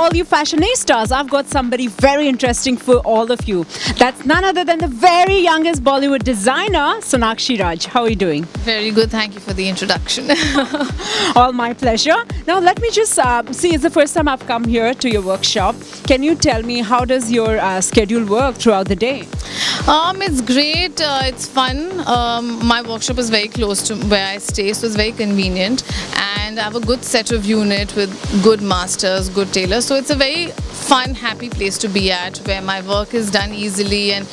all you fashionistas, I've got somebody very interesting for all of you. That's none other than the very youngest Bollywood designer, Sonakshi Raj. How are you doing? Very good. Thank you for the introduction. All my pleasure. Now let me just see, it's the first time I've come here to your workshop. Can you tell me how does your schedule work throughout the day? It's great. It's fun. My workshop is very close to where I stay, so it's very convenient. And I have a good set of unit with good masters, good tailors. So it's a very fun, happy place to be at, where my work is done easily and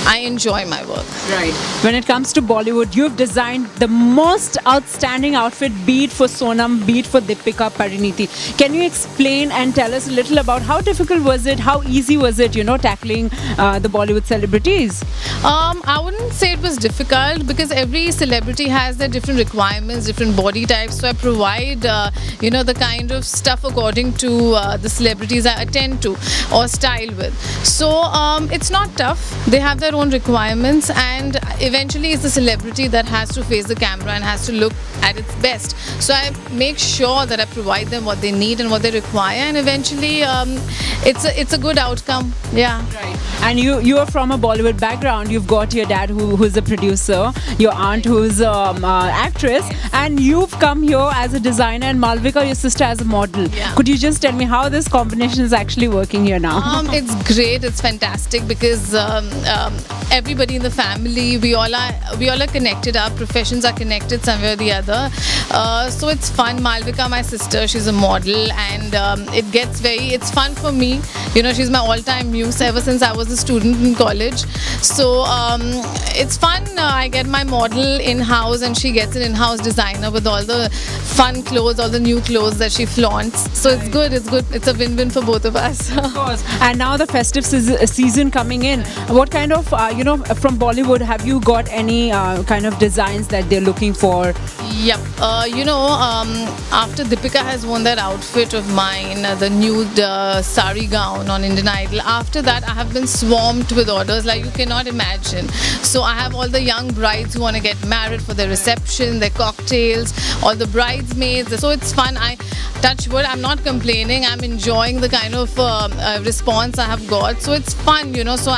I enjoy my work. Right. When it comes to Bollywood, you've designed the most outstanding outfit, be it for Sonam, be it for Deepika Pariniti. Can you explain and tell us a little about how difficult was it, how easy was it, tackling the Bollywood celebrities? I wouldn't say it was difficult because every celebrity has their different requirements, different body types. So I provide, the kind of stuff according to the celebrities I attend to or style with. So it's not tough. They have their own requirements, and eventually it's the celebrity that has to face the camera and has to look at its best. So I make sure that I provide them what they need and what they require, and eventually it's a good outcome. Yeah. Right. And you are from a Bollywood background. You've got your dad who's a producer, your aunt who's an actress, and you've come here as a designer, and Malvika, your sister, as a model. Yeah. Could you just tell me how this combination is actually working here now? It's great. It's fantastic because everybody in the family, we all are connected. Our professions are connected somewhere or the other. So it's fun. Malvika, my sister, she's a model, and it's fun for me. She's my all-time muse ever since I was a student in college. So it's fun. I get my model in-house, and she gets an in-house designer with all the fun clothes, all the new clothes that she flaunts. So it's good. It's good. It's a win-win for both of us. Of course. And now the festive season coming in. What kind of, from Bollywood, have you got any kind of designs that they're looking for? Yep. After Deepika has worn that outfit of mine, the nude sari gown on Indian Idol, after that I have been swarmed with orders like you cannot imagine. So I have all the young brides who want to get married for their reception, their cocktails, all the bridesmaids. So it's fun. Touch wood, I'm not complaining. I'm enjoying the kind of response I have got. So it's fun, So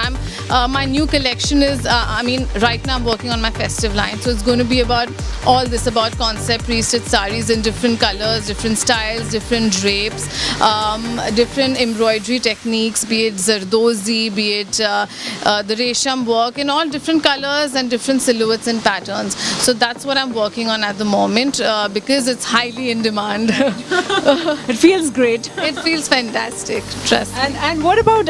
my new collection is, right now I'm working on my festive line. So it's going to be about all this, about concept pre-stitched saris in different colors, different styles, different drapes, different embroidery techniques, be it zardozi, be it the resham work, in all different colors and different silhouettes and patterns. So that's what I'm working on at the moment because it's highly in demand. It feels great. It feels fantastic, trust me. And what about,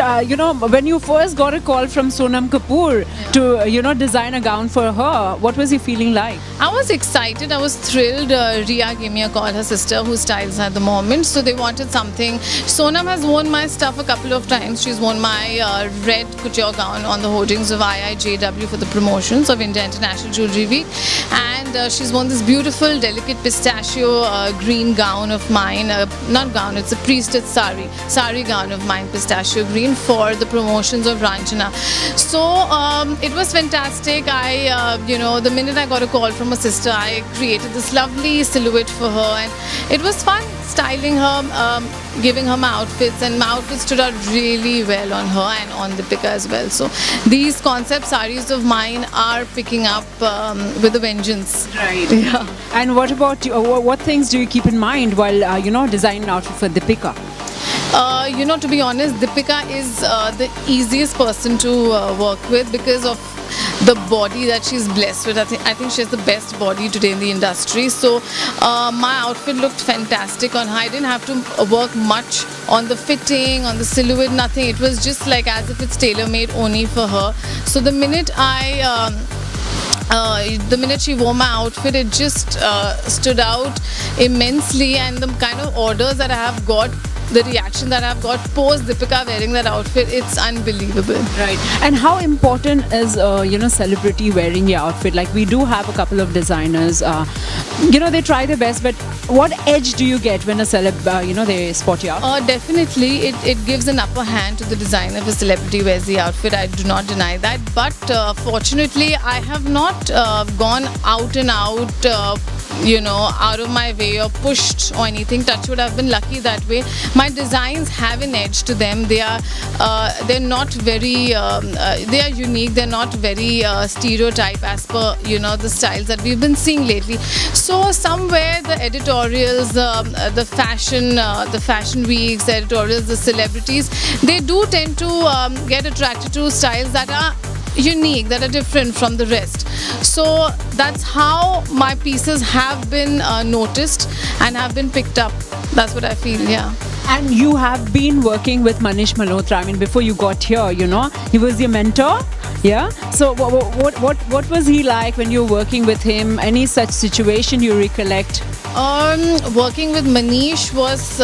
when you first got a call from Sonam Kapoor to, design a gown for her, what was you feeling like? I was excited. I was thrilled. Ria gave me a call, her sister, who styles at the moment. So they wanted something. Sonam has worn my stuff a couple of times. She's worn my red couture gown on the hoardings of IIJW for the promotions of India International Jewelry Week. And she's worn this beautiful, delicate pistachio green gown of mine. Not gown, it's a pre-stitched sari gown of mine, pistachio green, for the promotions of Ranjana. So it was fantastic. The minute I got a call from a sister, I created this lovely silhouette for her, and it was fun styling her, giving her my outfits, and my outfits stood out really well on her and on Deepika as well. So these concept saris of mine are picking up with a vengeance. Right. Yeah. And what about you? What things do you keep in mind while designing an outfit for Deepika? To be honest, Deepika is the easiest person to work with because of the body that she's blessed with. I think she has the best body today in the industry. So my outfit looked fantastic on her. I didn't have to work much on the fitting, on the silhouette, nothing. It was just like as if it's tailor-made only for her. So the minute she wore my outfit, it just stood out immensely, and the kind of orders that I have got, the reaction that I've got post Deepika wearing that outfit, it's unbelievable. Right. And how important is celebrity wearing your outfit? Like, we do have a couple of designers, they try their best, but what edge do you get when a celeb, they spot you out? Definitely, it gives an upper hand to the designer if a celebrity wears the outfit. I do not deny that. But fortunately, I have not gone out and out out of my way or pushed or anything. Touch wood, I've been lucky that way. My designs have an edge to them. They're not very they are unique. They're not very stereotype as per the styles that we've been seeing lately. So somewhere the editorials, the fashion weeks, the editorials, the celebrities, they do tend to get attracted to styles that are unique, that are different from the rest. So that's how my pieces have been noticed and have been picked up. That's what I feel. Yeah. And you have been working with Manish Malhotra. I mean, before you got here, he was your mentor. Yeah. So what was he like when you were working with him? Any such situation you recollect? Working with Manish was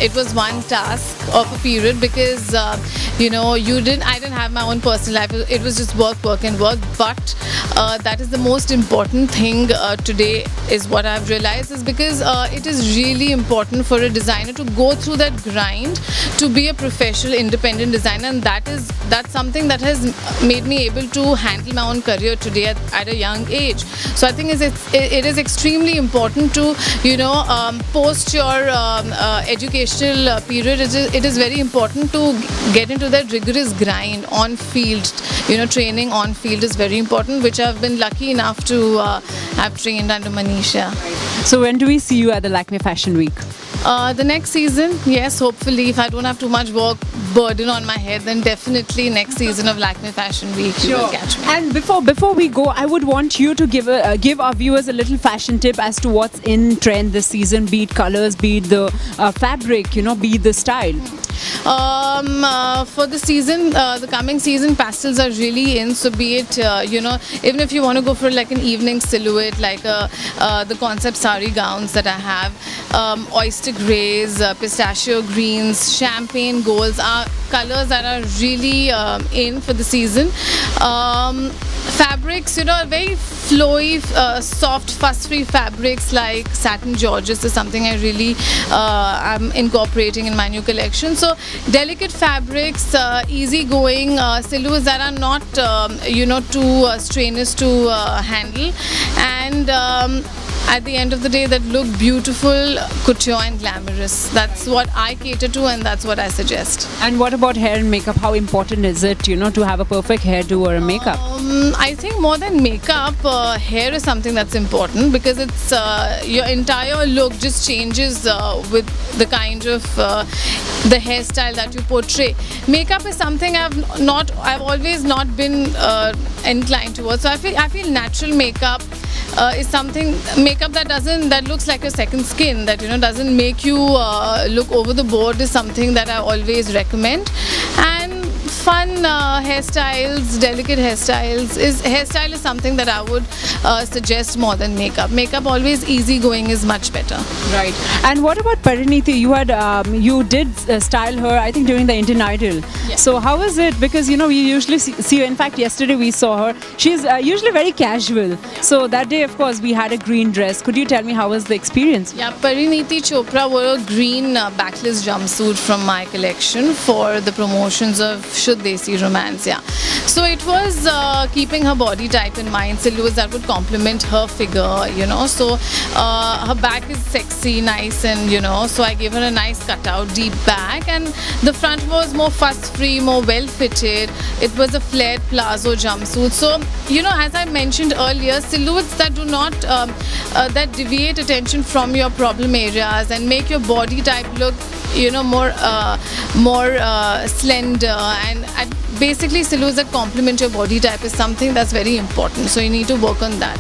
it was one task of a period because I didn't have my own personal life. It was just work. But that is the most important thing today, is what I've realized, is because it is really important for a designer to go through that grind to be a professional independent designer, and that's something that has made me able to handle my own career today at a young age. So I think it is extremely important to post your educational period. It is very important to get into that rigorous grind on field. Training on field is very important, which I've been lucky enough to have trained under Manisha. So when do we see you at the Lakme Fashion Week? The next season, yes, hopefully. If I don't have too much work burden on my head, then definitely next season of Lakme Fashion Week you will catch me. And before we go, I would want you to give our viewers a little fashion tip as to what's in trend this season, be it colors, be it the fabric, be it the style. For the season, the coming season, pastels are really in. So be it, even if you want to go for like an evening silhouette, like the concept sari gowns that I have, oyster greys, pistachio greens, champagne golds are colors that are really in for the season. Fabrics, very flowy, soft, fuss-free fabrics like satin Georges is something I really am incorporating in my new collection. So delicate fabrics, easy-going silhouettes that are not, too strenuous to handle, and at the end of the day that look beautiful, couture and glamorous. That's what I cater to, and that's what I suggest. And what about hair and makeup? How important is it, to have a perfect hairdo or a makeup? I think more than makeup, hair is something that's important, because it's your entire look just changes with the kind of the hairstyle that you portray. Makeup is something I've always not been inclined towards. So I feel natural makeup is something, makeup that looks like a second skin, that doesn't make you look over the board, is something that I always recommend. And fun hairstyles, delicate hairstyles, hairstyle is something that I would suggest more than makeup. Makeup always easygoing is much better. Right. And what about Parineeti? You did style her, I think, during the Indian Idol. Yeah. So how is it? Because we usually see her. In fact, yesterday we saw her. She's usually very casual. Yeah. So that day, of course, we had a green dress. Could you tell me how was the experience? Yeah, Parineeti Chopra wore a green backless jumpsuit from my collection for the promotions of Shuddh Desi Romance. Yeah. So it was keeping her body type in mind, silhouettes that would complement her figure, So her back is sexy, nice, and so I gave her a nice cutout, deep back, and the front was more fuss-free, more well-fitted. It was a flared palazzo jumpsuit. So, as I mentioned earlier, silhouettes that do not, that deviate attention from your problem areas and make your body type look, more slender, and basically silhouettes that complement your body type is something that's very important. So you need to work on that.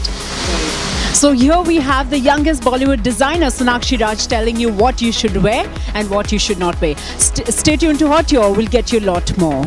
So here we have the youngest Bollywood designer, Sonakshi Raj, telling you what you should wear and what you should not wear. Stay tuned to Hot Your, we'll get you a lot more.